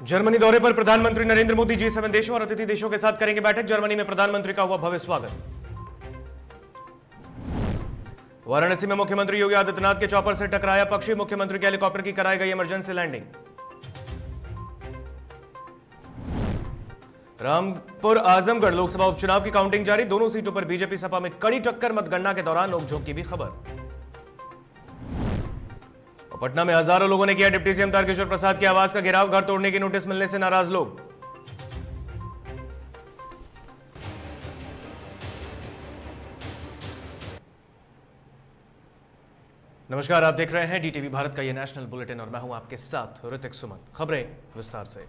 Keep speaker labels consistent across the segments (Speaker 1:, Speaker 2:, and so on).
Speaker 1: Germany दौरे पर प्रधानमंत्री नरेंद्र मोदी G7 देशों और अतिथि देशों के साथ करेंगे बैठक। जर्मनी में प्रधानमंत्री का हुआ भव्य स्वागत। वाराणसी में मुख्यमंत्री योगी आदित्यनाथ के चॉपर से टकराया पक्षी, मुख्यमंत्री के हेलीकॉप्टर की कराई गई इमरजेंसी लैंडिंग। रामपुर आजमगढ़ लोकसभा उपचुनाव की काउंटिंग जारी, दोनों सीटों पर बीजेपी सपा में कड़ी टक्कर, मतगणना के दौरान नोकझोंक की भी खबर। पटना में हजारों लोगों ने किया डिप्टी सीएम तारकिशोर प्रसाद के आवास का घेराव, घर तोड़ने की नोटिस मिलने से नाराज लोग। नमस्कार, आप देख रहे हैं डीटीवी भारत का ये नेशनल बुलेटिन और मैं हूं आपके साथ ऋतिक सुमन। खबरें विस्तार से।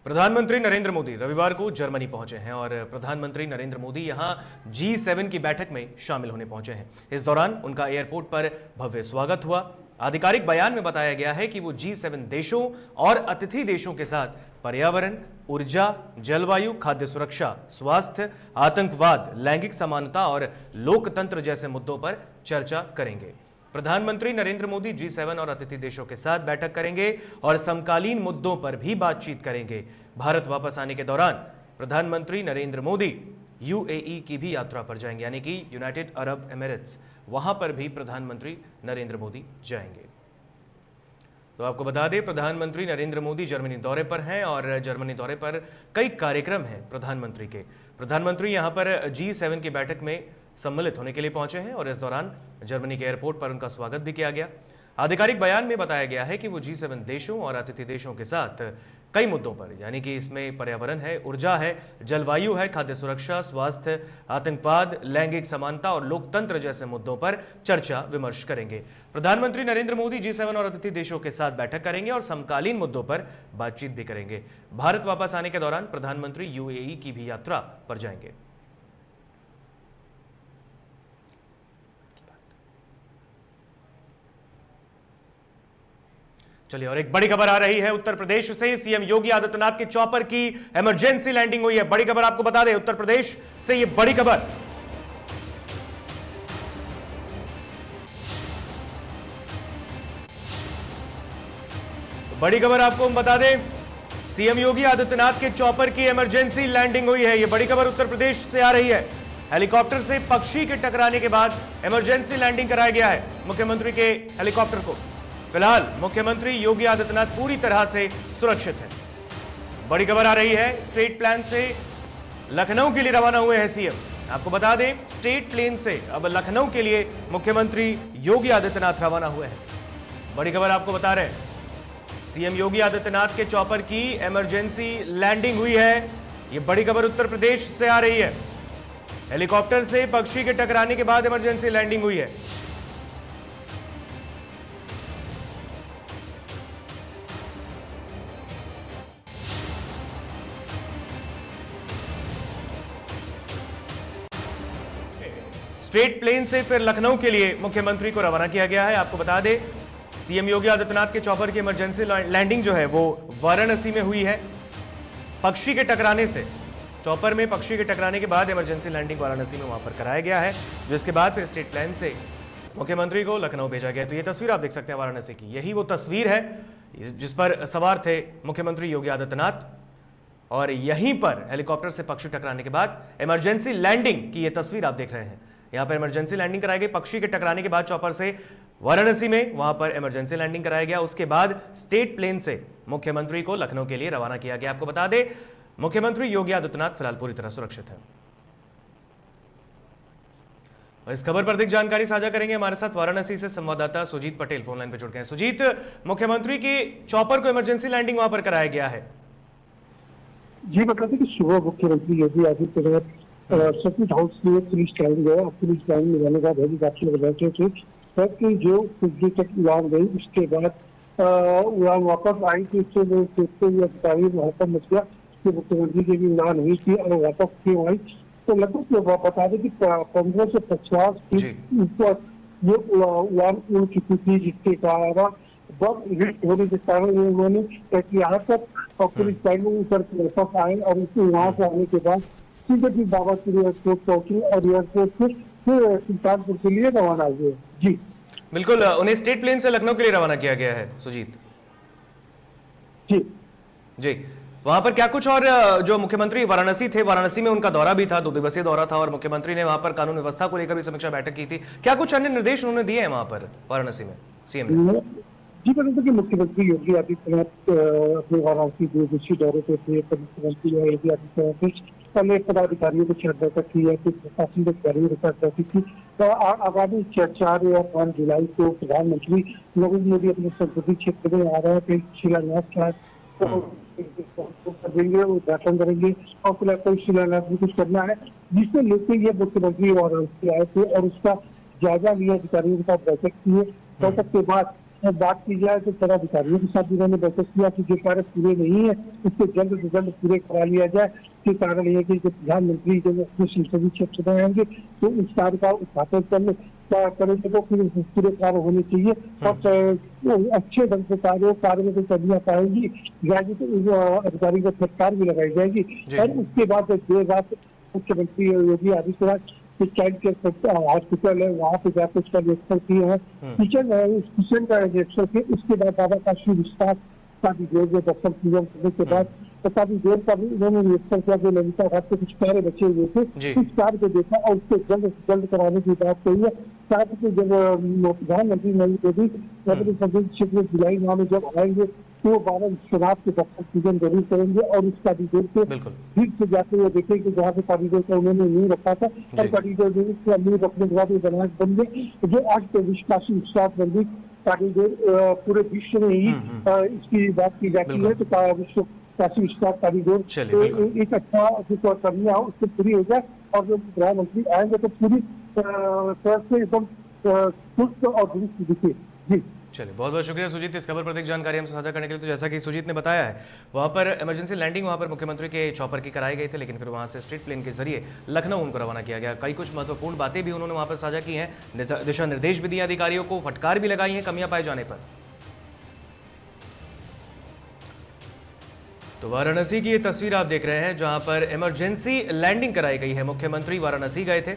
Speaker 1: प्रधानमंत्री नरेंद्र मोदी रविवार को जर्मनी पहुंचे हैं और प्रधानमंत्री नरेंद्र मोदी यहां G7 की बैठक में शामिल होने पहुंचे हैं। इस दौरान उनका एयरपोर्ट पर भव्य स्वागत हुआ। आधिकारिक बयान में बताया गया है कि वो G7 देशों और अतिथि देशों के साथ पर्यावरण, ऊर्जा, जलवायु, खाद्य सुरक्षा, स्वास्थ्य, आतंकवाद, लैंगिक समानता और लोकतंत्र जैसे मुद्दों पर चर्चा करेंगे। प्रधानमंत्री नरेंद्र मोदी G7 और अतिथि देशों के साथ बैठक करेंगे और समकालीन मुद्दों पर भी बातचीत करेंगे। भारत वापस आने के दौरान प्रधानमंत्री नरेंद्र मोदी UAE की भी यात्रा पर जाएंगे, यानी कि यूनाइटेड अरब एमिरेट्स। वहां पर भी प्रधानमंत्री नरेंद्र मोदी जाएंगे। तो आपको बता दें, प्रधानमंत्री नरेंद्र मोदी जर्मनी दौरे पर हैं और जर्मनी दौरे पर कई कार्यक्रम हैं प्रधानमंत्री के। प्रधानमंत्री यहां पर G7 की बैठक में सम्मिलित होने के लिए पहुंचे हैं और इस दौरान जर्मनी के एयरपोर्ट पर उनका स्वागत भी किया गया। आधिकारिक बयान में बताया गया है कि वो G7 देशों और अतिथि देशों के साथ कई मुद्दों पर, यानी कि इसमें पर्यावरण है, ऊर्जा है, जलवायु है, खाद्य सुरक्षा, स्वास्थ्य, आतंकवाद, लैंगिक समानता और लोकतंत्र जैसे मुद्दों पर चर्चा विमर्श करेंगे। प्रधानमंत्री नरेंद्र मोदी G7 और अतिथि देशों के साथ बैठक करेंगे और समकालीन मुद्दों पर बातचीत भी करेंगे। भारत वापस आने के दौरान प्रधानमंत्री UAE की भी यात्रा पर जाएंगे। चलिए, और एक बड़ी खबर आ रही है उत्तर प्रदेश से। सीएम योगी आदित्यनाथ के चॉपर की इमरजेंसी लैंडिंग हुई है। बड़ी खबर आपको बता दें, उत्तर प्रदेश से ये बड़ी खबर। बड़ी खबर आपको हम बता दें, सीएम योगी आदित्यनाथ के चॉपर की इमरजेंसी लैंडिंग हुई है। ये बड़ी खबर उत्तर प्रदेश से आ रही है। हेलीकॉप्टर से पक्षी के टकराने के बाद इमरजेंसी लैंडिंग कराया गया है मुख्यमंत्री के हेलीकॉप्टर को। फिलहाल मुख्यमंत्री योगी आदित्यनाथ पूरी तरह से सुरक्षित हैं। बड़ी खबर आ रही है, स्टेट प्लेन से लखनऊ के लिए रवाना हुए हैं सीएम। आपको बता दें, स्टेट प्लेन से अब लखनऊ के लिए मुख्यमंत्री योगी आदित्यनाथ रवाना हुए हैं। बड़ी खबर आपको बता रहे हैं, सीएम योगी आदित्यनाथ के चॉपर की इमरजेंसी लैंडिंग हुई है। यह बड़ी खबर उत्तर प्रदेश से आ रही है। हेलीकॉप्टर से पक्षी के टकराने के बाद इमरजेंसी लैंडिंग हुई है। स्टेट प्लेन से फिर लखनऊ के लिए मुख्यमंत्री को रवाना किया गया है। आपको बता दें, सीएम योगी आदित्यनाथ के चॉपर की इमरजेंसी लैंडिंग जो है वो वाराणसी में हुई है। पक्षी के टकराने से, चॉपर में पक्षी के टकराने के बाद इमरजेंसी लैंडिंग वाराणसी में वहां पर कराया गया है, जिसके बाद फिर स्टेट प्लेन से मुख्यमंत्री को लखनऊ भेजा गया। तो ये तस्वीर आप देख सकते हैं वाराणसी की। यही वो तस्वीर है जिस पर सवार थे मुख्यमंत्री योगी आदित्यनाथ और यहीं पर हेलीकॉप्टर से पक्षी टकराने के बाद इमरजेंसी लैंडिंग की ये तस्वीर आप देख रहे हैं। यहां पर इमरजेंसी लैंडिंग कराई गई पक्षी के टकराने के बाद चॉपर से वाराणसी में, वहां पर इमरजेंसी लैंडिंग कराया गया। उसके बाद स्टेट प्लेन से मुख्यमंत्री को लखनऊ के लिए रवाना किया गया। आपको बता दें, मुख्यमंत्री योगी आदित्यनाथ फिलहाल पूरी तरह सुरक्षित हैं। इस खबर पर अधिक जानकारी साझा करेंगे हमारे साथ वाराणसी से संवाददाता सुजीत पटेल फोन लाइन पर जुड़ गए हैं। सुजीत, मुख्यमंत्री की चॉपर को इमरजेंसी लैंडिंग वहां पर कराया गया है।
Speaker 2: जी, बता दें कि सुबह मुख्यमंत्री योगी आदित्यनाथ सर्किट हाउस में पुलिस लाइन गया। पुलिस लाइन में जाने के बाद हेलीकॉप्टर में बैठे थे, तब जो कुछ देर तक उड़ान गई। उसके बाद उड़ान वापस आई थी। उससे देखते हुए अधिकारी वहां पर मच गया कि मुख्यमंत्री की भी उड़ान हुई थी और वापस क्यों आई। तो लगभग बता दें कि 15 से 50 फीट ऊपर ये उड़ान उड़ चुकी थी, जिसके कारण बस हिट होने के कारण उन्होंने यहाँ तक पुलिस लाइन में उतर वापस आए और उसके वहां से आने के बाद सीधे बाबा के एयरपोर्ट पहुंचे और एयरपोर्ट से फिर सुल्तानपुर के लिए रवाना हुए। जी
Speaker 1: बिल्कुल, उन्हें स्टेट प्लेन से लखनऊ के लिए रवाना किया गया है। सुजीत
Speaker 2: जी
Speaker 1: जी, वहां पर क्या कुछ और जो मुख्यमंत्री वाराणसी थे, वाराणसी में उनका दौरा भी था, 2 दिवसीय दौरा था और मुख्यमंत्री ने वहां पर कानून व्यवस्था को लेकर भी समीक्षा बैठक की थी। क्या कुछ अन्य निर्देश उन्होंने दिए हैं वहां पर वाराणसी में सीएम ने?
Speaker 2: जी परंतु कि मुख्यमंत्री योगी आदित्यनाथ अपने वाराणसी 2 दिवसीय दौरे पे थे। तो मुख्यमंत्री योगी आदित्यनाथ ने पहले पदाधिकारियों के साथ बैठक की है, फिर प्रशासनिक अधिकारियों के साथ बैठक की। तो आगामी 4 या 5 जुलाई को प्रधानमंत्री नरेंद्र मोदी अपने संसदीय क्षेत्र में आ रहे हैं, फिर शिलान्यास का करेंगे, उद्घाटन करेंगे और फिर कोई शिलान्यास भी कुछ करना है, जिससे लेके ये मुख्यमंत्री वाराणसी आए थे और उसका जायजा लिया, अधिकारियों के साथ बैठक की है। बैठक के बाद बात की जाए तो सर अधिकारियों के साथ उन्होंने बैठक किया कि जो कार्य पूरे नहीं है उसको जल्द से जल्द पूरे करा लिया जाए। के कारण ये कि प्रधानमंत्री जब अपने संसदीय क्षेत्र में आएंगे तो उस कार्य का उद्घाटन करेंगे तो फिर पूरे कार्य होने चाहिए और अच्छे ढंग से कार्य में कोई कमियां पाएंगी जाएगी तो अधिकारी को फटकार भी लगाई जाएगी। और उसके बाद देर रात मुख्यमंत्री Yogi Adityanath child care hospital है, वहाँ पे जाकर उसका निरीक्षण किए हैं, किचन का निरीक्षण किए। उसके बाद बाबा काशी विश्वनाथ काफी देर में दर्शन पूजन करने के बाद काफी देर का भी उन्होंने निरीक्षण किया। जो ललिता घाट पे कुछ कार्य बचे हुए थे उस कार्य को देखा और उसको जल्द से जल्द कराने की बात कही है। साथ ही जब प्रधानमंत्री नरेंद्र मोदी अपने संसदीय क्षेत्र में जुलाई माह में जब आएंगे तो बाबा विश्वनाथ के दर्शन पूजन जरूर करेंगे और उस कॉरिडोर के फिर से जाके वो देखेंगे जहाँ पे कॉरिडोर का उन्होंने नींव रखा था और कॉरिडोर नींव रखने के बाद वो बनारस बन गए, जो आज विश्व काशी विश्वनाथ मंदिर कॉरिडोर पूरे विश्व में ही इसकी बात की जाती है। तो विश्व काशी विश्वनाथ कॉरिडोर एक अच्छा जो कमियां हो उससे पूरी हो जाए और जब प्रधानमंत्री आएंगे तो पूरी तरह से एकदम सुस्त और दुरुस्त दिखे। जी
Speaker 1: चलिए, बहुत बहुत शुक्रिया सुजीत इस खबर पर अधिक जानकारी हमसे साझा करने के लिए। तो जैसा कि सुजीत ने बताया है, वहाँ पर इमरजेंसी लैंडिंग वहाँ पर मुख्यमंत्री के चॉपर की कराई गई थी, लेकिन फिर वहाँ से स्ट्रीट प्लेन के जरिए लखनऊ उनको रवाना किया गया। कई कुछ महत्वपूर्ण बातें भी उन्होंने वहाँ पर साझा की हैं, दिशा निर्देश भी दिए अधिकारियों को, फटकार भी लगाई हैं कमियां पाए जाने पर। तो वाराणसी की ये तस्वीर आप देख रहे हैं जहां पर इमरजेंसी लैंडिंग कराई गई है। मुख्यमंत्री वाराणसी गए थे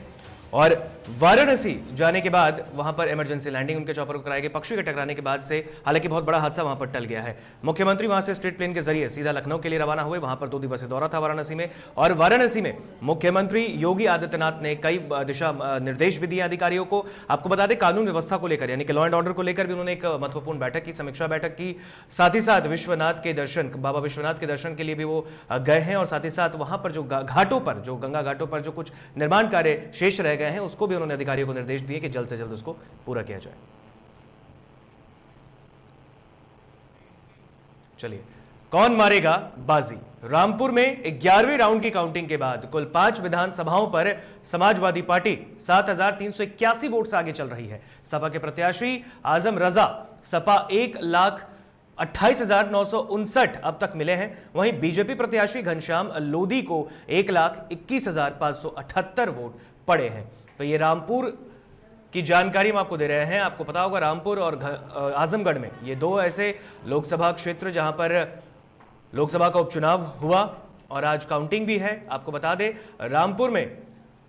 Speaker 1: और वाराणसी जाने के बाद वहां पर इमरजेंसी लैंडिंग उनके चॉपर को कराई गई। पक्षी के टकराने के बाद से हालांकि बहुत बड़ा हादसा वहां पर टल गया है। मुख्यमंत्री वहां से स्ट्रीट प्लेन के जरिए सीधा लखनऊ के लिए रवाना हुए। वहां पर 2 दिवसीय दौरा था वाराणसी में और वाराणसी में मुख्यमंत्री योगी आदित्यनाथ ने कई दिशा निर्देश भी दिए अधिकारियों को। आपको बता दें, कानून व्यवस्था को लेकर यानी कि लॉ एंड ऑर्डर को लेकर भी उन्होंने एक महत्वपूर्ण बैठक की, समीक्षा बैठक की। साथ ही साथ विश्वनाथ के दर्शन, बाबा विश्वनाथ के दर्शन के लिए भी वो गए हैं और साथ ही साथ वहां पर जो घाटों पर, जो गंगा घाटों पर जो कुछ निर्माण कार्य शेष रह गए हैं उसको भी उन्होंने अधिकारियों को निर्देश दिए कि जल्द से जल्द उसको पूरा किया जाए। चलिए, कौन मारेगा बाजी? रामपुर में 11वें राउंड की काउंटिंग के बाद कुल 5 विधानसभाओं पर समाजवादी पार्टी 7,381 वोट से आगे चल रही है। सपा के प्रत्याशी आजम रजा सपा 1,28,959 अब तक मिले हैं। वहीं बीजेपी प्रत्याशी घनश्याम लोधी को 1,21,578 वोट पड़े हैं। तो ये रामपुर की जानकारी हम आपको दे रहे हैं। आपको पता होगा रामपुर और आजमगढ़ में ये 2 ऐसे लोकसभा क्षेत्र जहां पर लोकसभा का उपचुनाव हुआ और आज काउंटिंग भी है। आपको बता दें, रामपुर में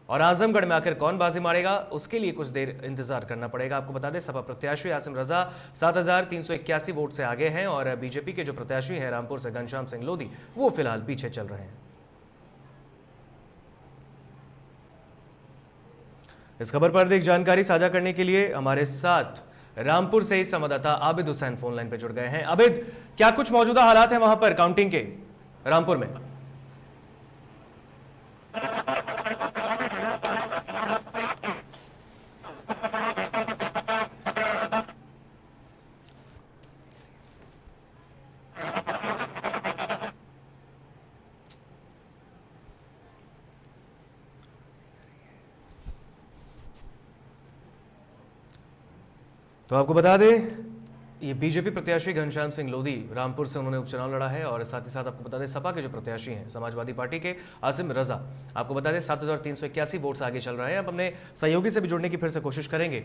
Speaker 1: और आजमगढ़ में आखिर कौन बाजी मारेगा उसके लिए कुछ देर इंतजार करना पड़ेगा। आपको बता दें, सपा प्रत्याशी आसिम रजा 7,381 वोट से आगे हैं और बीजेपी के जो प्रत्याशी हैं रामपुर से घनश्याम सिंह लोधी वो फिलहाल पीछे चल रहे हैं। इस खबर पर अधिक जानकारी साझा करने के लिए हमारे साथ रामपुर से संवाददाता आबिद हुसैन फोन लाइन पर जुड़ गए हैं। आबिद, क्या कुछ मौजूदा हालात हैं वहां पर काउंटिंग के रामपुर में? तो आपको बता दें, ये बीजेपी प्रत्याशी घनश्याम सिंह लोधी रामपुर से उन्होंने उपचुनाव लड़ा है और साथ ही साथ आपको बता दें सपा के जो प्रत्याशी हैं समाजवादी पार्टी के आसिम रजा, आपको बता दें 7,381 वोट से आगे चल रहे हैं। अब अपने सहयोगी से भी जुड़ने की फिर से कोशिश करेंगे।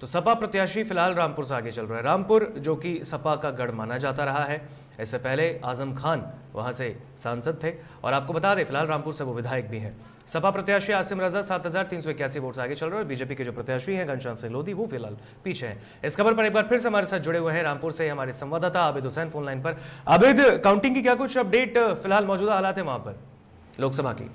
Speaker 1: तो सपा प्रत्याशी फिलहाल रामपुर से आगे चल रहा है। रामपुर जो कि सपा का गढ़ माना जाता रहा है, इससे पहले आजम खान वहां से सांसद थे और आपको बता दें फिलहाल रामपुर से वो विधायक भी हैं। सपा प्रत्याशी आसिम रजा 7381 वोट से आगे चल रहे हैं। बीजेपी के जो प्रत्याशी हैं घनश्याम सिंह लोधी वो फिलहाल पीछे हैं। इस खबर पर एक बार फिर से हमारे साथ जुड़े हुए हैं रामपुर से हमारे संवाददाता आबिद हुसैन फोन लाइन पर। आबिद, काउंटिंग की क्या कुछ अपडेट फिलहाल मौजूदा हालात है वहां पर लोकसभा की?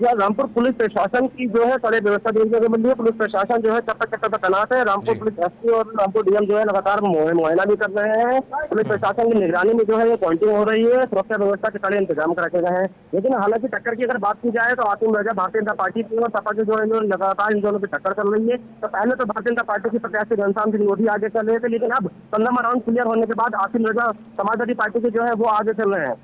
Speaker 3: रामपुर पुलिस प्रशासन की जो है कड़े व्यवस्था देखने को मिल रही है। पुलिस प्रशासन जो है चप्पा पर तैनात है। रामपुर पुलिस एसपी और रामपुर डीएम जो है लगातार मुआयना भी कर रहे हैं। पुलिस प्रशासन की निगरानी में जो है ये काउंटिंग हो रही है। सुरक्षा व्यवस्था के कड़े इंतजाम कर रखे गए हैं। लेकिन हालांकि टक्कर की अगर बात की जाए तो आसिम रजा भारतीय जनता पार्टी की और सपा की जो है लगातार इन दोनों की टक्कर चल रही है। तो पहले तो भारतीय जनता पार्टी की प्रत्याशी घनश्याम सिंह लोधी आगे चल रहे थे, लेकिन अब 15वां राउंड क्लियर होने के बाद आसिम रजा समाजवादी पार्टी के जो है वो आगे चल रहे हैं।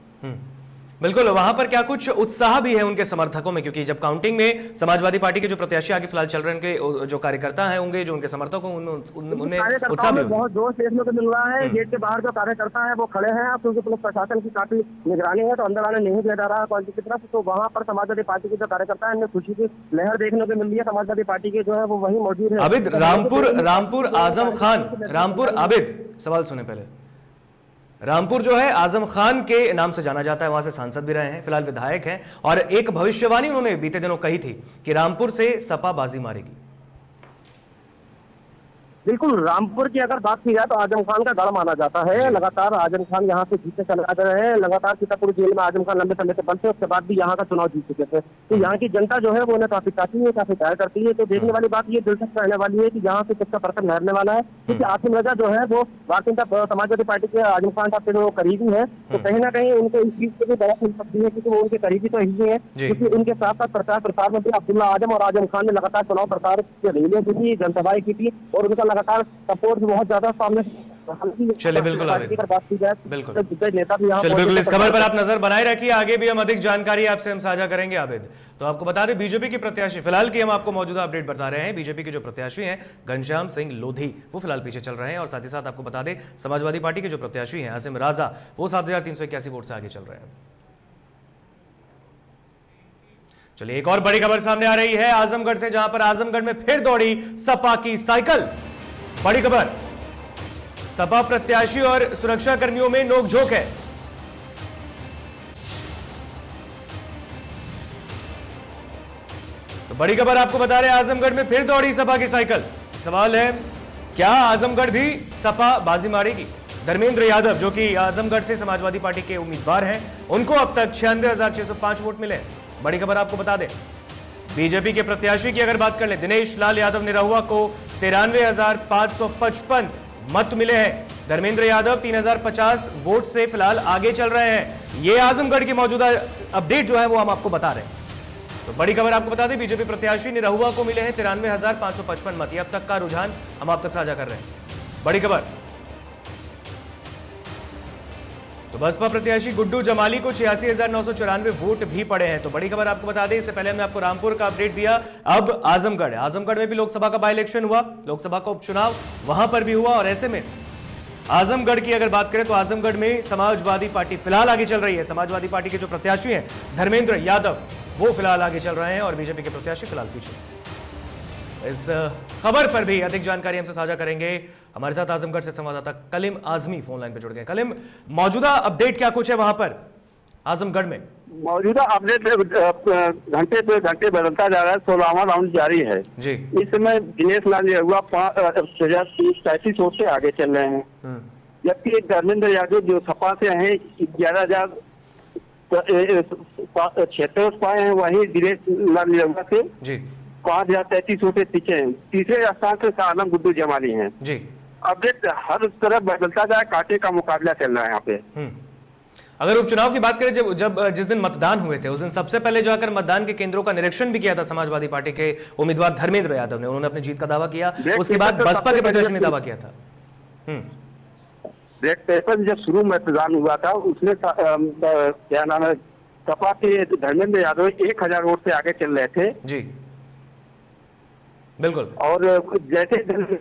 Speaker 1: बिल्कुल, वहां पर क्या कुछ उत्साह भी है उनके समर्थकों में, क्योंकि जब काउंटिंग में समाजवादी पार्टी के जो प्रत्याशी आगे फिलहाल चल रहे हैं उनके जो कार्यकर्ता हैं होंगे, जो उनके समर्थक होंगे, उनमें उत्साह भी
Speaker 3: बहुत जोश देखने को मिल रहा है। गेट के बाहर जो कार्यकर्ता है वो खड़े हैं, क्योंकि पुलिस प्रशासन की काफी निगरानी है तो अंदर आने नहीं दिया जा रहा है पार्टी की तरफ। तो वहाँ पर समाजवादी पार्टी के जो कार्यकर्ता है उनमें खुशी की लहर देखने को मिल रही है। समाजवादी पार्टी के जो है वो वही मौजूद है।
Speaker 1: आबिद, रामपुर आजम खान, रामपुर आबिद सवाल सुने पहले। रामपुर जो है आजम खान के नाम से जाना जाता है, वहां से सांसद भी रहे हैं, फिलहाल विधायक हैं और एक भविष्यवाणी उन्होंने बीते दिनों कही थी कि रामपुर से सपा बाजी मारेगी।
Speaker 3: बिल्कुल, रामपुर की अगर बात की जाए तो आजम खान का गढ़ माना जाता है। लगातार आजम खान यहाँ से जीतते चले आ रहे हैं। लगातार सीतापुर जेल में आजम खान लंबे समय से बंद थे, उसके बाद भी यहाँ का चुनाव जीत चुके थे। तो यहाँ की जनता जो है वो उन्हें काफी चाहती है, काफी प्यार करती है। तो देखने वाली बात ये दिलचस्प रहने वाली है कि यहाँ से किसका पर्सन लहरने वाला है, क्योंकि आसिम रजा जो है वो भारतीय जनता समाजवादी पार्टी के आजम खान साहब के जो करीबी है, तो कहीं ना कहीं उनको इस चीज से भी बड़ा मिल सकती है, क्योंकि वो उनके करीबी तो ही है। क्योंकि उनके साथ साथ प्रचार मंत्री अब्दुल्ला आजम और आजम खान ने लगातार चुनाव प्रचार की रैलियां की थी, जनसभाएं की थी और उनका लगातार सपोर्ट बहुत ज्यादा सामने।
Speaker 1: चलिए बिल्कुल आबिद, बिल्कुल
Speaker 3: नेता भी यहाँ
Speaker 1: बिल्कुल इस खबर पर आप नजर बनाए रखिए, आगे भी हम अधिक जानकारी आपसे हम साझा करेंगे आबिद। तो आपको बता दें बीजेपी के प्रत्याशी फिलहाल की हम आपको मौजूदा अपडेट बता रहे हैं। बीजेपी के जो प्रत्याशी हैं घनश्याम सिंह लोधी वो फिलहाल पीछे चल रहे हैं और साथ ही साथ आपको बता दें समाजवादी पार्टी के जो प्रत्याशी हैं आसिम राजा वो 7381 वोट से आगे चल रहे हैं। चलिए एक और बड़ी खबर सामने आ रही है आजमगढ़ से, जहां पर आजमगढ़ में फिर दौड़ी सपा की साइकिल। बड़ी खबर, सपा प्रत्याशी और सुरक्षा कर्मियों में नोकझोंक है। तो बड़ी खबर आपको बता रहे हैं आजमगढ़ में फिर दौड़ी सपा की साइकिल। सवाल है क्या आजमगढ़ भी सपा बाजी मारेगी? धर्मेंद्र यादव जो कि आजमगढ़ से समाजवादी पार्टी के उम्मीदवार हैं, उनको अब तक 96,605 वोट मिले। बड़ी खबर आपको बता दें बीजेपी के प्रत्याशी की अगर बात कर ले दिनेश लाल यादव निरहुआ को 93,555 मत मिले हैं। धर्मेंद्र यादव 3,050 वोट से फिलहाल आगे चल रहे हैं। ये आजमगढ़ की मौजूदा अपडेट जो है वो हम आपको बता रहे हैं। तो बड़ी खबर आपको बता दें बीजेपी प्रत्याशी निरहुआ को मिले हैं 93,555 मत। ये अब तक का रुझान हम आप तक साझा कर रहे हैं। बड़ी खबर, तो बसपा प्रत्याशी गुड्डू जमाली को 86,994 वोट भी पड़े हैं। तो बड़ी खबर आपको बता दें, इससे पहले हमने आपको रामपुर का अपडेट दिया, अब आजमगढ़ में भी लोकसभा का बाई इलेक्शन हुआ, लोकसभा का उपचुनाव वहां पर भी हुआ और ऐसे में आजमगढ़ की अगर बात करें तो आजमगढ़ में समाजवादी पार्टी फिलहाल आगे चल रही है। समाजवादी पार्टी के जो प्रत्याशी हैं धर्मेंद्र यादव वो फिलहाल आगे चल रहे हैं और बीजेपी के प्रत्याशी फिलहाल पीछे। इस खबर पर भी अधिक जानकारी हमसे साझा करेंगे, हमारे साथ आजमगढ़ से संवाददाता कलीम आजमी फोन लाइन पर जुड़ गए। कलीम, मौजूदा अपडेट क्या कुछ है वहां पर आजमगढ़ में?
Speaker 3: मौजूदा अपडेट घंटे पे घंटे बदलता जा रहा है। 16वां राउंड जारी है
Speaker 1: जी।
Speaker 3: इस समय दिनेश लाल यादव 5,33 वोट से आगे चल रहे हैं, जबकि धर्मेंद्र यादव जो सपा से हैं 11,076 पाए हैं, वही दिनेश लाल यादव से 5,033 वोट से पीछे हैं। तीसरे स्थान से आलम गुड्डू जमाली हैं जी। अपडेट हर तरफ बदलता जाए, कांटे का मुकाबला चल रहा है यहाँ पे।
Speaker 1: अगर उपचुनाव की बात करें, जब जिस दिन मतदान हुए थे उस दिन सबसे पहले जो आकर मतदान के केंद्रों का निरीक्षण भी किया था समाजवादी पार्टी के उम्मीदवार धर्मेंद्र यादव ने, उन्होंने अपनी जीत का दावा किया, उसके बाद बसपा के प्रत्याशी ने दावा किया था।
Speaker 3: रेड पेपर जब शुरू मतदान हुआ था उसमें क्या नाम है, सपा के धर्मेंद्र यादव 1,000 वोट से आगे चल रहे थे
Speaker 1: जी। बिल्कुल, और
Speaker 3: जैसे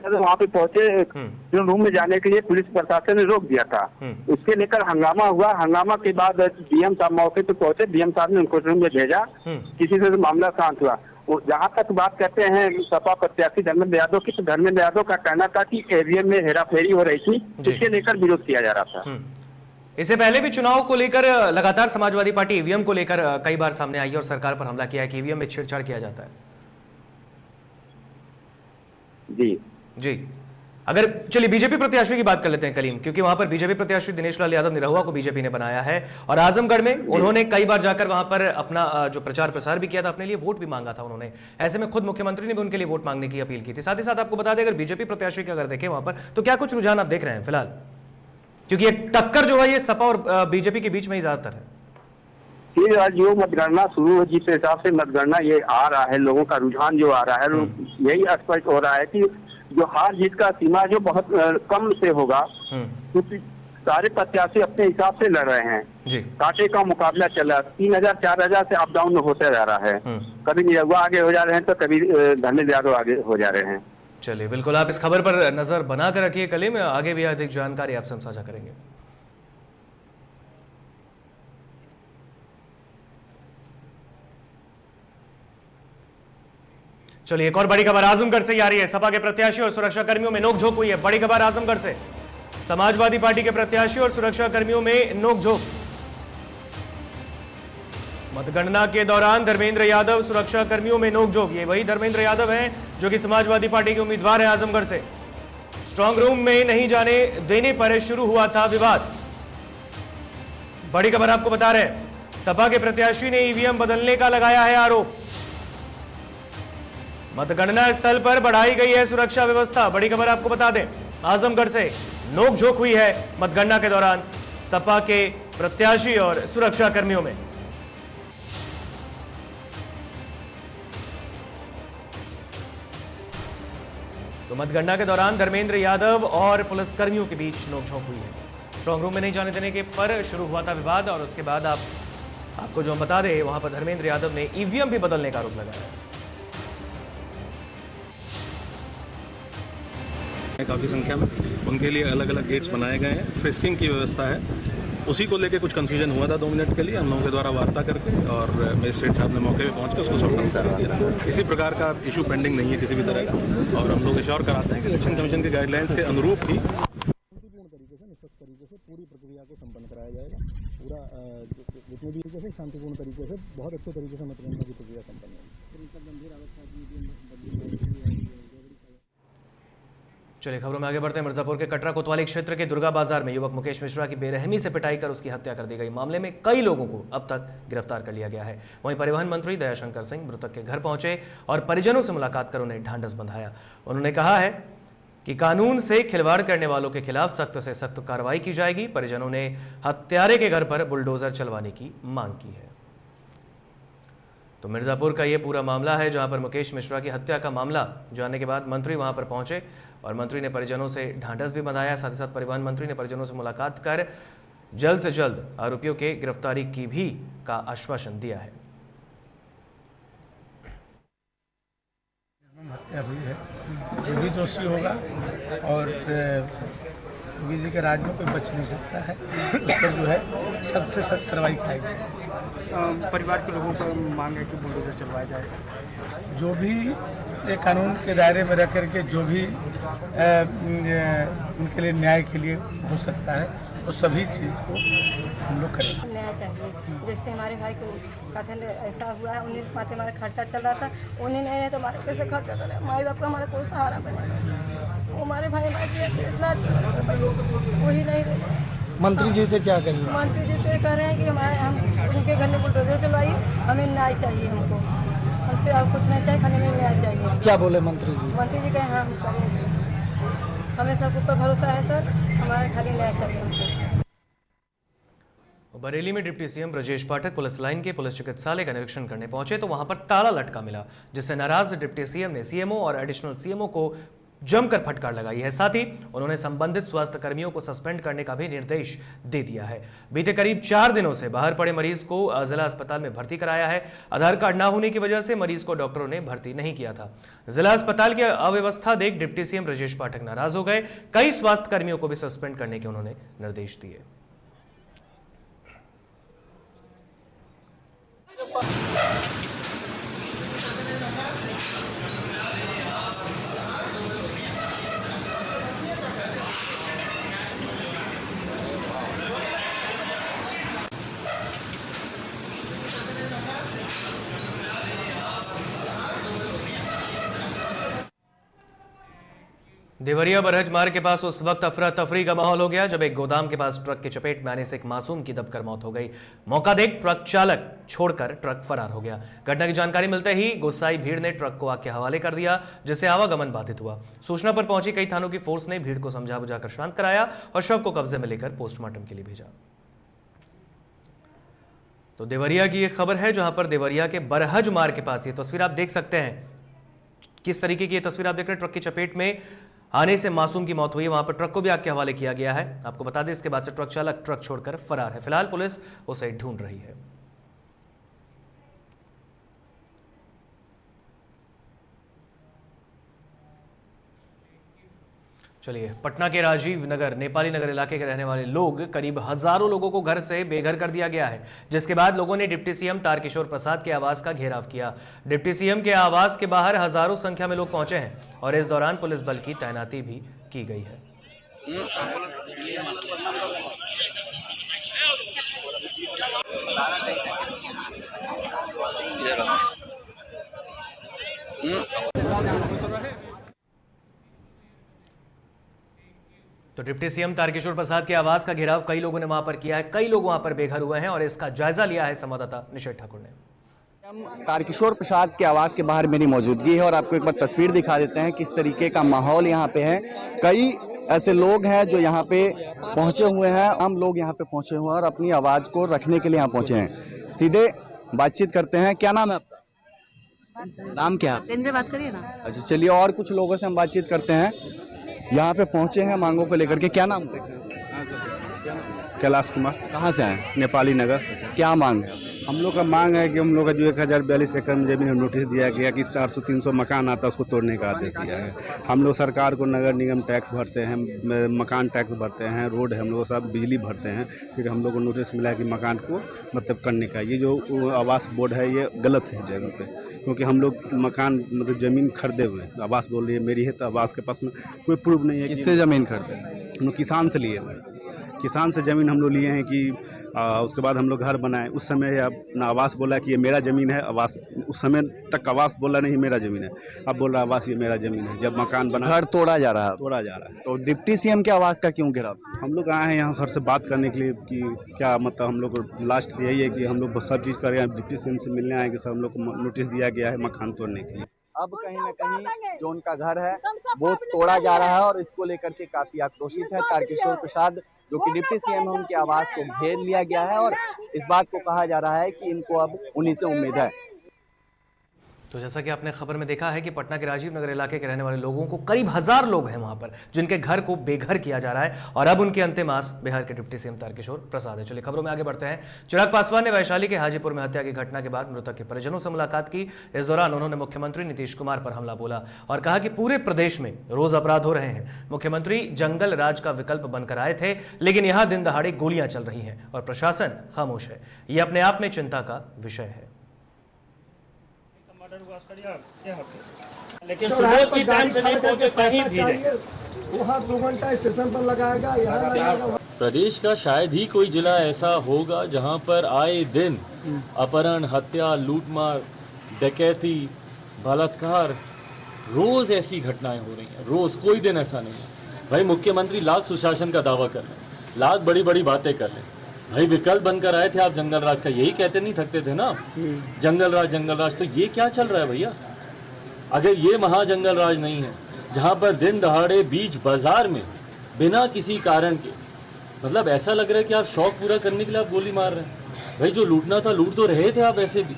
Speaker 3: वहाँ पे पहुंचे जो रूम में जाने के लिए पुलिस प्रशासन ने रोक दिया था, उसके लेकर हंगामा हुआ। हंगामा के बाद डीएम साहब मौके पे पहुंचे, डीएम साहब ने उनको रूम में भेजा, किसी से मामला शांत हुआ।
Speaker 4: जहाँ तक बात करते हैं सपा प्रत्याशी धर्मेंद्र यादव की, तो धर्मेंद्र यादव का कहना था कि ईवीएम में हेराफेरी हो रही थी, इसके लेकर विरोध किया जा रहा था।
Speaker 1: इससे पहले भी चुनाव को लेकर लगातार समाजवादी पार्टी ईवीएम को लेकर कई बार सामने आई है और सरकार पर हमला किया है कि ईवीएम में छेड़छाड़ किया जाता है।
Speaker 4: जी
Speaker 1: जी, अगर चलिए बीजेपी प्रत्याशी की बात कर लेते हैं कलीम, क्योंकि वहां पर बीजेपी प्रत्याशी दिनेश लाल यादव निरहुआ को बीजेपी ने बनाया है और आजमगढ़ में उन्होंने कई बार जाकर वहां पर अपना जो प्रचार प्रसार भी किया था, अपने लिए वोट भी मांगा था उन्होंने। ऐसे में खुद मुख्यमंत्री ने भी उनके लिए वोट मांगने की अपील की थी। साथ ही साथ आपको बता दें, अगर बीजेपी प्रत्याशी की अगर देखें वहां पर, तो क्या कुछ रुझान आप देख रहे हैं फिलहाल, क्योंकि एक टक्कर जो है ये सपा और बीजेपी के बीच में ही ज्यादातर है।
Speaker 4: ये आज जो मतगणना शुरू है, जिस हिसाब से मतगणना ये आ रहा है, लोगों का रुझान जो आ रहा है, यही स्पष्ट हो रहा है कि जो हार जीत का सीमा जो बहुत कम से होगा, क्योंकि सारे प्रत्याशी अपने हिसाब से लड़ रहे हैं
Speaker 1: जी।
Speaker 4: कांटे का मुकाबला चल रहा है, 3000 4000 से अप डाउन होते जा रहा है। कभी निरहुआ आगे हो जा रहे हैं तो कभी धर्मेंद्र यादव आगे हो जा रहे हैं।
Speaker 1: चलिए बिल्कुल, आप इस खबर पर नजर बनाकर रखिए कलीम, आगे भी अधिक जानकारी आपसे हम साझा करेंगे। चलिए एक और बड़ी खबर आजमगढ़ से आ रही है। सपा के प्रत्याशी और सुरक्षा कर्मियों में नोकझोंक हुई है। बड़ी खबर आजमगढ़ से, समाजवादी पार्टी के प्रत्याशी और सुरक्षा कर्मियों में नोकझोंक। मतगणना के दौरान धर्मेंद्र यादव सुरक्षा कर्मियों में नोकझोंक। ये वही धर्मेंद्र यादव हैं जो कि समाजवादी पार्टी के उम्मीदवार हैं आजमगढ़ से। स्ट्रांग रूम में नहीं जाने देने पर शुरू हुआ था विवाद। बड़ी खबर आपको बता रहे हैं, सपा के प्रत्याशी ने ईवीएम बदलने का लगाया है आरोप। मतगणना स्थल पर बढ़ाई गई है सुरक्षा व्यवस्था। बड़ी खबर आपको बता दें, आजमगढ़ से नोकझोंक हुई है मतगणना के दौरान सपा के प्रत्याशी और सुरक्षा कर्मियों में। तो मतगणना के दौरान धर्मेंद्र यादव और पुलिसकर्मियों के बीच नोकझोंक हुई है। स्ट्रांग रूम में नहीं जाने देने के पर शुरू हुआ था विवाद और उसके बाद आपको जो हम बता दें, वहां पर धर्मेंद्र यादव ने ईवीएम भी बदलने का आरोप लगाया है।
Speaker 5: काफ़ी संख्या में उनके लिए अलग अलग गेट्स बनाए गए हैं, फ्रिस्किंग की व्यवस्था है। उसी को लेके कुछ कंफ्यूजन हुआ था 2 मिनट के लिए, हम लोगों के द्वारा वार्ता करके, और मजिस्ट्रेट साहब ने मौके पे पहुंच कर उसको सॉल्व कर दिया। किसी प्रकार का इशू पेंडिंग नहीं है किसी भी तरह का, और हम लोग एश्योर कराते हैं कि इलेक्शन कमीशन के गाइडलाइंस के अनुरूप ही
Speaker 6: शांतिपूर्ण तरीके से, निष्पक्ष तरीके से पूरी प्रक्रिया को संपन्न कराया जाएगा। पूरा जितने भी तरीके से शांतिपूर्ण तरीके से, बहुत अच्छे तरीके से मतगणना की प्रक्रिया संपन्न होगी।
Speaker 1: चलिए खबरों में आगे बढ़ते हैं। मिर्जापुर के कटरा कोतवाली क्षेत्र के दुर्गा बाजार में युवक मुकेश मिश्रा की बेरहमी से पिटाई कर उसकी हत्या कर दी गई। मामले में कई लोगों को अब तक गिरफ्तार कर लिया गया है। वहीं परिवहन मंत्री दयाशंकर सिंह मृतक के घर पहुंचे और परिजनों से मुलाकात कर उन्हें ढांढस बंधाया। उन्होंने कहा है कि कानून से खिलवाड़ करने वालों के खिलाफ सख्त से सख्त कार्रवाई की जाएगी। परिजनों ने हत्यारे के घर पर बुलडोजर चलवाने की मांग की है। तो मिर्जापुर का ये पूरा मामला है जहां पर मुकेश मिश्रा की हत्या का मामला जानने के बाद मंत्री वहां पर पहुंचे और मंत्री ने परिजनों से ढांढस भी बंधाया। साथ ही साथ परिवहन मंत्री ने परिजनों से मुलाकात कर जल्द से जल्द आरोपियों के गिरफ्तारी की भी का आश्वासन दिया है।
Speaker 6: हत्या हुई है, ये भी दोषी होगा और योगी जी के राज में कोई बच नहीं सकता है। उस पर जो है सबसे सख्त कार्रवाई कराई जाएगी।
Speaker 7: परिवार के लोगों को मांग है कि बुलडोजर चलवाया जाए।
Speaker 6: जो भी एक कानून के दायरे में रह करके जो भी उनके लिए न्याय के लिए हो सकता है, वो सभी चीज़ को हम लोग करेंगे।
Speaker 8: न्याय चाहिए। जैसे हमारे भाई को कथन ऐसा हुआ है, उन्हीं माथे हमारा खर्चा चल रहा था, उन्हीं नहीं तो हमारा कैसे खर्चा चला। माई बाप का हमारा कोई सहारा बने। वो हमारे भाई इतना अच्छा वही नहीं रहे।
Speaker 6: मंत्री जी से क्या कहिए?
Speaker 8: मंत्री जी से कह रहे हैं कि हम उनके घर में बुलडोजर चलवाइए, हमें न्याय चाहिए। हमको हमसे और कुछ नहीं चाहिए, खाली हमें न्याय चाहिए।
Speaker 6: क्या बोले मंत्री जी?
Speaker 8: मंत्री जी कहे हाँ हम करेंगे, हमें सब ऊपर भरोसा है सर, हमारा खाली न्याय चाहिए हमको।
Speaker 1: बरेली में deputy CM Brajesh Pathak police line के पुलिस चिकित्सालय का निरीक्षण करने पहुंचे तो वहां पर ताला लटका मिला, जिससे नाराज डिप्टी सीएम ने सीएमओ और एडिशनल सीएमओ को जमकर फटकार लगाई है। साथ ही उन्होंने संबंधित स्वास्थ्य कर्मियों को सस्पेंड करने का भी निर्देश दे दिया है। बीते करीब 4 दिनों से बाहर पड़े मरीज को जिला अस्पताल में भर्ती कराया है। आधार कार्ड ना होने की वजह से मरीज को डॉक्टरों ने भर्ती नहीं किया था। जिला अस्पताल की अव्यवस्था देख डिप्टी सीएम ब्रजेश पाठक नाराज हो गए। कई स्वास्थ्य कर्मियों को भी सस्पेंड करने के उन्होंने निर्देश दिए। देवरिया बरहज मार्ग के पास उस वक्त अफरा तफरी का माहौल हो गया जब एक गोदाम के पास ट्रक की चपेट में आने से एक मासूम की दबकर मौत हो गई। मौका देख ट्रक चालक छोड़कर ट्रक फरार हो गया। घटना की जानकारी मिलते ही गुस्साई भीड़ ने ट्रक को आग के हवाले कर दिया, जिससे आवागमन बाधित हुआ। सूचना पर पहुंची कई थानों की फोर्स ने भीड़ को समझा बुझाकर शांत कराया और शव को कब्जे में लेकर पोस्टमार्टम के लिए भेजा। तो देवरिया की एक खबर है जहां पर देवरिया के बरहज मार्ग के पास ये तस्वीर आप देख सकते हैं। किस तरीके की ये तस्वीर आप देख रहे हैं, ट्रक की चपेट में आने से मासूम की मौत हुई है। वहां पर ट्रक को भी आग के हवाले किया गया है। आपको बता दें इसके बाद से ट्रक चालक ट्रक छोड़कर फरार है। फिलहाल पुलिस उसे ढूंढ रही है। चलिए, पटना के राजीव नगर नेपाली नगर इलाके के रहने वाले लोग करीब हजारों लोगों को घर से बेघर कर दिया गया है, जिसके बाद लोगों ने डिप्टी सीएम तारकिशोर प्रसाद के आवास का घेराव किया। डिप्टी सीएम के आवास के बाहर हजारों संख्या में लोग पहुंचे हैं और इस दौरान पुलिस बल की तैनाती भी की गई है। तो डिप्टी सीएम तारकिशोर प्रसाद के आवास का घेराव कई लोगों ने वहां पर किया है। कई लोग वहां पर बेघर हुए हैं और इसका जायजा लिया है संवाददाता निशेष ठाकुर ने।
Speaker 9: तारकिशोर प्रसाद के आवास के बाहर मेरी मौजूदगी है और आपको एक बार तस्वीर दिखा देते हैं किस तरीके का माहौल यहाँ पे है। कई ऐसे लोग हैं जो यहाँ पे पहुंचे हुए हैं, आम लोग यहाँ पे पहुंचे हुए हैं और अपनी आवाज को रखने के लिए यहाँ पहुंचे हैं। सीधे बातचीत करते हैं। क्या नाम है आपका? नाम क्या है?
Speaker 10: से बात करिए ना।
Speaker 9: अच्छा, चलिए और कुछ लोगों से हम बातचीत करते हैं। यहाँ पे पहुंचे हैं मांगों को लेकर के। क्या नाम है?
Speaker 11: कैलाश कुमार।
Speaker 9: कहाँ से आए?
Speaker 11: नेपाली नगर।
Speaker 9: क्या मांग है?
Speaker 11: हम लोग का मांग है कि हम लोग का जो 1042 एकड़ में जमीन नोटिस दिया गया कि 400-300 मकान आता है उसको तोड़ने का आदेश दिया है। हम लोग सरकार को नगर निगम टैक्स भरते हैं, मकान टैक्स भरते हैं, रोड है हम लोग सब बिजली भरते हैं, फिर हम लोग को नोटिस मिला है कि मकान को मतलब करने का। ये जो आवास बोर्ड है ये गलत है जगह पे, क्योंकि हम लोग मकान मतलब ज़मीन खरीदे हुए हैं। आवास बोल रही है मेरी है, तो आवास के पास में कोई प्रूफ नहीं है।
Speaker 9: किससे ज़मीन खरीदे?
Speaker 11: हम लोग किसान से लिए हैं, किसान से ज़मीन हम लोग लिए हैं कि उसके बाद हम लोग घर बनाए। उस समय अब आवास बोला कि ये मेरा ज़मीन है, आवास उस समय तक आवास बोला नहीं मेरा ज़मीन है, अब बोल रहा आवास ये मेरा ज़मीन है। जब मकान बना
Speaker 9: घर तोड़ा जा रहा
Speaker 11: है।
Speaker 9: तो डिप्टी सीएम के आवास का क्यों घेराव?
Speaker 11: हम लोग आए हैं यहाँ सर से बात करने के लिए कि क्या मतलब हम लोग को लास्ट यही है कि हम लोग सब चीज़ करें। डिप्टी सीएम से मिलने आए कि सर हम लोग को नोटिस दिया गया है मकान तोड़ने के लिए।
Speaker 9: अब कहीं ना कहीं जो उनका घर है वो तोड़ा जा रहा है और इसको लेकर के काफी आक्रोशित है तारकिशोर प्रसाद, जो कि डिप्टी सीएम है। उनके आवास को घेर लिया गया है और इस बात को कहा जा रहा है कि इनको अब उन्हीं से उम्मीद है।
Speaker 1: तो जैसा कि आपने खबर में देखा है कि पटना के राजीव नगर इलाके के रहने वाले लोगों को करीब 1000 लोग हैं वहां पर जिनके घर को बेघर किया जा रहा है और अब उनके अंतिम आस बिहार के डिप्टी सीएम तारकिशोर प्रसाद है। चलिए खबरों में आगे बढ़ते हैं। चिराग पासवान ने वैशाली के हाजीपुर में हत्या की घटना के बाद मृतक के परिजनों से मुलाकात की। इस दौरान उन्होंने मुख्यमंत्री नीतीश कुमार पर हमला बोला और कहा कि पूरे प्रदेश में रोज अपराध हो रहे हैं। मुख्यमंत्री जंगल राज का विकल्प बनकर आए थे, लेकिन यहां दिन दहाड़े गोलियां चल रही हैं और प्रशासन खामोश है। यह अपने आप में चिंता का विषय है।
Speaker 7: लेकिन सुबह की टाइम से नहीं पहुंचे, कहीं भी नहीं।
Speaker 2: वहाँ 2 घंटा स्टेशन पर लगाएगा, यहाँ लगाएगा।
Speaker 12: प्रदेश का शायद ही कोई जिला ऐसा होगा जहां पर आए दिन अपहरण, हत्या, लूटमार, डकैती, बलात्कार, रोज ऐसी घटनाएं हो रही हैं। रोज, कोई दिन ऐसा नहीं है। भाई मुख्यमंत्री लाख सुशासन का दावा कर लें, लाख बड़ी बड़ी बातें कर लें, भाई विकल्प बनकर आए थे आप जंगल राज का, यही कहते नहीं थकते थे ना, जंगल राज। तो ये क्या चल रहा है भैया? अगर ये महाजंगल राज नहीं है जहां पर दिन दहाड़े बीच बाजार में बिना किसी कारण के, मतलब ऐसा लग रहा है कि आप शौक पूरा करने के लिए आप गोली मार रहे हैं। भाई जो लूटना था लूट तो रहे थे आप, ऐसे भी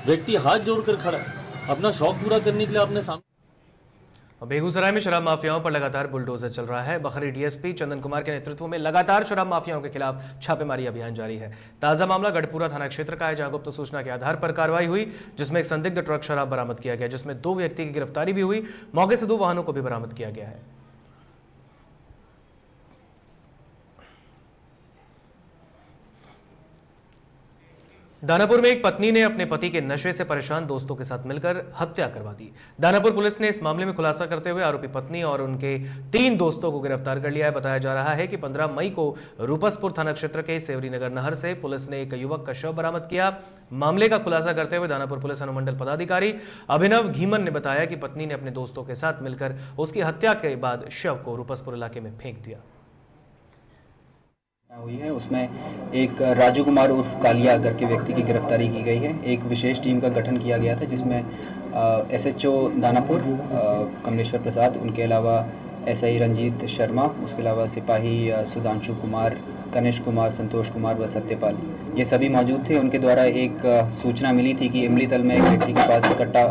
Speaker 12: व्यक्ति हाथ जोड़कर खड़ा है, अपना शौक पूरा करने के लिए आपने सामने।
Speaker 1: बेगूसराय में शराब माफियाओं पर लगातार बुलडोजर चल रहा है। बखरी डीएसपी चंदन कुमार के नेतृत्व में लगातार शराब माफियाओं के खिलाफ छापेमारी अभियान जारी है। ताजा मामला गढ़पुरा थाना क्षेत्र का है, जहां गुप्त सूचना के आधार पर कार्रवाई हुई, जिसमें एक संदिग्ध ट्रक शराब बरामद किया गया, जिसमें 2 व्यक्ति की गिरफ्तारी भी हुई। मौके से 2 वाहनों को भी बरामद किया गया है। दानापुर में एक पत्नी ने अपने पति के नशे से परेशान दोस्तों के साथ मिलकर हत्या करवा दी। दानापुर पुलिस ने इस मामले में खुलासा करते हुए आरोपी पत्नी और उनके 3 दोस्तों को गिरफ्तार कर लिया है। बताया जा रहा है कि 15 मई को रूपसपुर थाना क्षेत्र के सेवरी नगर नहर से पुलिस ने एक युवक का शव बरामद किया। मामले का खुलासा करते हुए दानापुर पुलिस अनुमंडल पदाधिकारी अभिनव घीमन ने बताया कि पत्नी ने अपने दोस्तों के साथ मिलकर उसकी हत्या के बाद शव को रूपसपुर इलाके में फेंक दिया।
Speaker 10: हुई है उसमें एक राजू कुमार उर्फ कालिया करके व्यक्ति की गिरफ्तारी की गई है। एक विशेष टीम का गठन किया गया था जिसमें एसएचओ दानापुर कमलेश्वर प्रसाद, उनके अलावा एसआई रंजीत शर्मा, उसके अलावा सिपाही सुधांशु कुमार, कनिष्क कुमार, संतोष कुमार व सत्यपाल, ये सभी मौजूद थे। उनके द्वारा एक सूचना मिली थी कि इमली तल में एक व्यक्ति के पास कट्टा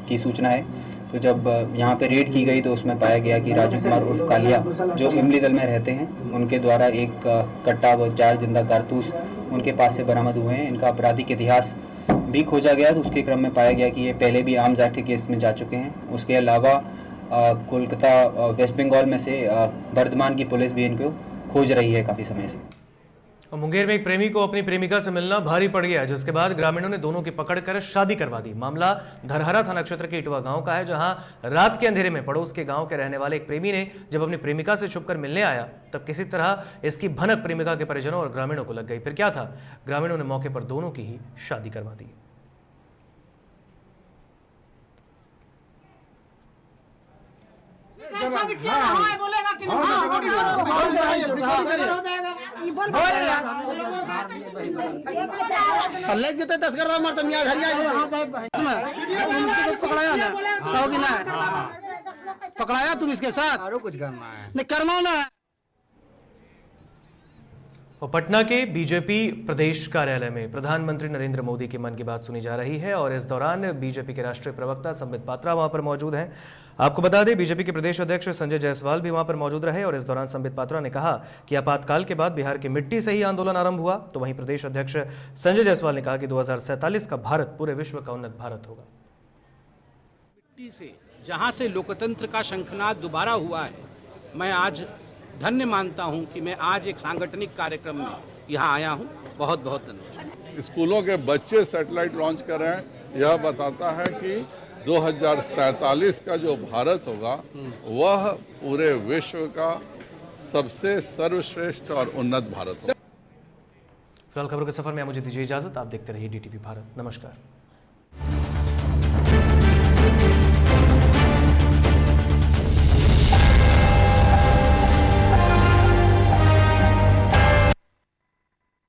Speaker 10: की सूचना है। तो जब यहाँ पे रेड की गई तो उसमें पाया गया कि राजू कुमार उर्फ कालिया जो इमली दल में रहते हैं, उनके द्वारा एक कट्टा व 4 जिंदा कारतूस उनके पास से बरामद हुए हैं। इनका आपराधिक इतिहास भी खोजा गया तो उसके क्रम में पाया गया कि ये पहले भी आर्म्स एक्ट के केस में जा चुके हैं। उसके अलावा कोलकाता वेस्ट बंगाल में से वर्धमान की पुलिस भी इनको खोज रही है काफ़ी समय से।
Speaker 1: मुंगेर में एक प्रेमी को अपनी प्रेमिका से मिलना भारी पड़ गया, जिसके बाद ग्रामीणों ने दोनों की पकड़कर शादी करवा दी। मामला धरहरा थाना क्षेत्र के इटवा गांव का है, जहां रात के अंधेरे में पड़ोस के गांव के रहने वाले एक प्रेमी ने जब अपनी प्रेमिका से छुपकर मिलने आया तब किसी तरह इसकी भनक प्रेमिका के परिजनों और ग्रामीणों को लग गई। फिर क्या था, ग्रामीणों ने मौके पर दोनों की ही शादी करवा दी।
Speaker 6: जते 10 कर रहा मरता मियां घर पकड़ाया ना कहोगी ना पकड़ाया तुम इसके साथ और कुछ करना है नहीं करना ना।
Speaker 1: और पटना के बीजेपी प्रदेश कार्यालय में प्रधानमंत्री नरेंद्र मोदी की मन की बात सुनी जा रही है और इस दौरान बीजेपी के राष्ट्रीय प्रवक्ता संबित पात्रा वहां पर मौजूद हैं। आपको बता दें, बीजेपी के प्रदेश अध्यक्ष संजय जायसवाल भी वहां पर मौजूद रहे और इस दौरान संबित पात्रा ने कहा कि आपातकाल के बाद बिहार की मिट्टी से ही आंदोलन आरंभ हुआ। तो वहीं प्रदेश अध्यक्ष संजय जायसवाल ने कहा कि 2047 का भारत पूरे विश्व का उन्नत भारत होगा।
Speaker 13: मिट्टी से जहां से लोकतंत्र का शंखनाद दोबारा हुआ है, मैं आज धन्य मानता हूं कि मैं आज एक सांगठनिक कार्यक्रम में यहाँ आया हूं। बहुत बहुत धन्यवाद।
Speaker 14: स्कूलों के बच्चे सैटेलाइट लॉन्च कर रहे हैं, यह बताता है कि 2047 का जो भारत होगा वह पूरे विश्व का सबसे सर्वश्रेष्ठ और उन्नत भारत होगा।
Speaker 1: फिलहाल खबरों के सफर में मुझे दीजिए इजाजत। आप देखते रहिए DTV भारत। नमस्कार।